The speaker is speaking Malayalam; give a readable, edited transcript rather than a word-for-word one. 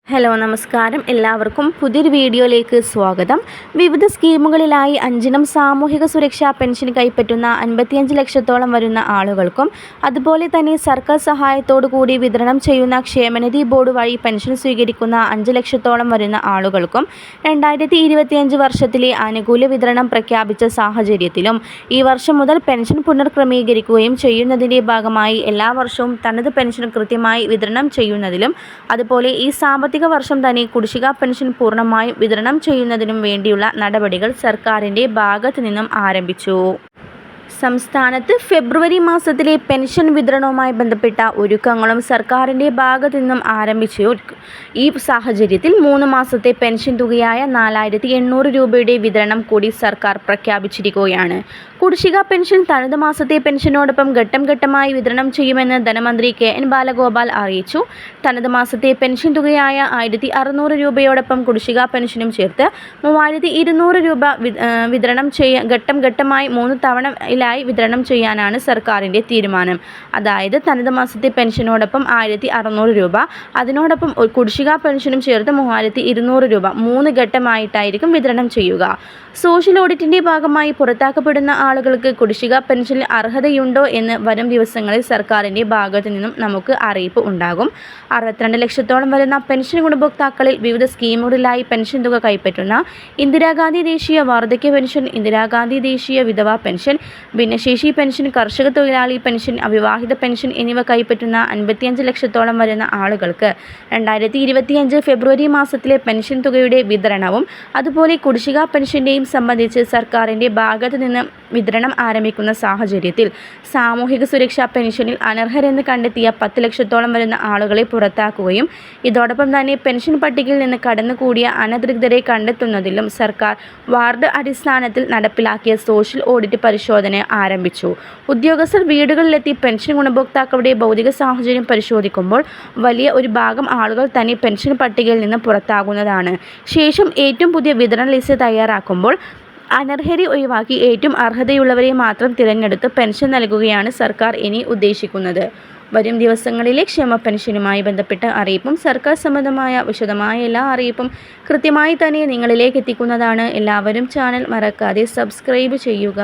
ഹലോ നമസ്കാരം. എല്ലാവർക്കും പുതിയൊരു വീഡിയോയിലേക്ക് സ്വാഗതം. വിവിധ സ്കീമുകളിലായി 5 സാമൂഹിക സുരക്ഷാ പെൻഷൻ കൈപ്പറ്റുന്ന 55 ലക്ഷത്തോളം വരുന്ന ആളുകൾക്കും അതുപോലെ തന്നെ സർക്കാർ സഹായത്തോടു കൂടി വിതരണം ചെയ്യുന്ന ക്ഷേമനിധി ബോർഡ് വഴി പെൻഷൻ സ്വീകരിക്കുന്ന 5 ലക്ഷത്തോളം വരുന്ന ആളുകൾക്കും 2025 വർഷത്തിലെ ആനുകൂല്യ വിതരണം പ്രഖ്യാപിച്ച സാഹചര്യത്തിലും ഈ വർഷം മുതൽ പെൻഷൻ പുനർക്രമീകരിക്കുകയും ചെയ്യുന്നതിൻ്റെ ഭാഗമായി എല്ലാ വർഷവും തനത് പെൻഷൻ കൃത്യമായി വിതരണം ചെയ്യുന്നതിലും അതുപോലെ ഈ സാമ്പത്തിക വർഷം തന്നെ കുടിശ്ശിക പെൻഷൻ പൂർണ്ണമായും വിതരണം ചെയ്യുന്നതിനും വേണ്ടിയുള്ള നടപടികൾ സർക്കാരിൻ്റെ ഭാഗത്തു നിന്നും ആരംഭിച്ചു. സംസ്ഥാനത്ത് ഫെബ്രുവരി മാസത്തിലെ പെൻഷൻ വിതരണവുമായി ബന്ധപ്പെട്ട ഒരുക്കങ്ങളും സർക്കാരിൻ്റെ ഭാഗത്തു നിന്നും ആരംഭിച്ചു. ഈ സാഹചര്യത്തിൽ 3 മാസത്തെ പെൻഷൻ തുകയായ 4800 രൂപയുടെ വിതരണം കൂടി സർക്കാർ പ്രഖ്യാപിച്ചിരിക്കുകയാണ്. കുടിശ്ശിക പെൻഷൻ തനത് മാസത്തെ പെൻഷനോടൊപ്പം ഘട്ടം ഘട്ടമായി വിതരണം ചെയ്യുമെന്ന് ധനമന്ത്രി കെ.എൻ. ബാലഗോപാൽ അറിയിച്ചു. തനത് മാസത്തെ പെൻഷൻ തുകയായ 1600 രൂപയോടൊപ്പം കുടിശ്ശിക പെൻഷനും ചേർത്ത് 3200 രൂപ വിതരണം ഘട്ടം ഘട്ടമായി 3 തവണയിലായി വിതരണം ചെയ്യാനാണ് സർക്കാരിൻ്റെ തീരുമാനം. അതായത് തനത് മാസത്തെ പെൻഷനോടൊപ്പം 1600 രൂപ, അതിനോടൊപ്പം കുടിശ്ശിക പെൻഷനും ചേർത്ത് 3200 രൂപ 3 ഘട്ടമായിട്ടായിരിക്കും വിതരണം ചെയ്യുക. സോഷ്യൽ ഓഡിറ്റിൻ്റെ ഭാഗമായി പുറത്താക്കപ്പെടുന്ന ആളുകൾക്ക് കുടിശ്ശിക പെൻഷനിൽ അർഹതയുണ്ടോ എന്ന് വരും ദിവസങ്ങളിൽ സർക്കാരിൻ്റെ ഭാഗത്തു നിന്നും നമുക്ക് അറിയിപ്പ് ഉണ്ടാകും. 62 ലക്ഷത്തോളം വരുന്ന പെൻഷൻ ഗുണഭോക്താക്കളിൽ വിവിധ സ്കീമുകളിലായി പെൻഷൻ തുക കൈപ്പറ്റുന്ന ഇന്ദിരാഗാന്ധി ദേശീയ വാർദ്ധക്യ പെൻഷൻ, ഇന്ദിരാഗാന്ധി ദേശീയ വിധവാ പെൻഷൻ, ഭിന്നശേഷി പെൻഷൻ, കർഷക തൊഴിലാളി പെൻഷൻ, അവിവാഹിത പെൻഷൻ എന്നിവ കൈപ്പറ്റുന്ന 55 ലക്ഷത്തോളം വരുന്ന ആളുകൾക്ക് 2025 ഫെബ്രുവരി മാസത്തിലെ പെൻഷൻ തുകയുടെ വിതരണവും അതുപോലെ കുടിശ്ശിക പെൻഷൻ്റെയും സംബന്ധിച്ച് സർക്കാരിൻ്റെ ഭാഗത്തു നിന്ന് വിതരണം ആരംഭിക്കുന്ന സാഹചര്യത്തിൽ സാമൂഹിക സുരക്ഷാ പെൻഷനിൽ അനർഹരെന്ന് കണ്ടെത്തിയ 10 ലക്ഷത്തോളം വരുന്ന ആളുകളെ പുറത്താക്കുകയും ഇതോടൊപ്പം തന്നെ പെൻഷൻ പട്ടികയിൽ നിന്ന് കടന്നുകൂടിയ അനധികൃതരെ കണ്ടെത്തുന്നതിലും സർക്കാർ വാർഡ് അടിസ്ഥാനത്തിൽ നടപ്പിലാക്കിയ സോഷ്യൽ ഓഡിറ്റ് പരിശോധന ആരംഭിച്ചു. ഉദ്യോഗസ്ഥർ വീടുകളിലെത്തി പെൻഷൻ ഗുണഭോക്താക്കളുടെ ഭൗതിക സാഹചര്യം പരിശോധിക്കുമ്പോൾ വലിയ ഒരു ഭാഗം ആളുകൾ തന്നെ പെൻഷൻ പട്ടികയിൽ നിന്ന് പുറത്താകുന്നതാണ്. ശേഷം ഏറ്റവും പുതിയ വിതരണ ലിസ്റ്റ് തയ്യാറാക്കുമ്പോൾ അനർഹരെ ഒഴിവാക്കി ഏറ്റവും അർഹതയുള്ളവരെ മാത്രം തിരഞ്ഞെടുത്ത് പെൻഷൻ നൽകുകയാണ് സർക്കാർ ഇനി ഉദ്ദേശിക്കുന്നത്. വരും ദിവസങ്ങളിലെ ക്ഷേമ പെൻഷനുമായി ബന്ധപ്പെട്ട അറിയിപ്പും സർക്കാർ സംബന്ധമായ വിശദമായ എല്ലാ അറിയിപ്പും കൃത്യമായി തന്നെ നിങ്ങളിലേക്ക് എത്തിക്കുന്നതാണ്. എല്ലാവരും ചാനൽ മറക്കാതെ സബ്സ്ക്രൈബ് ചെയ്യുക.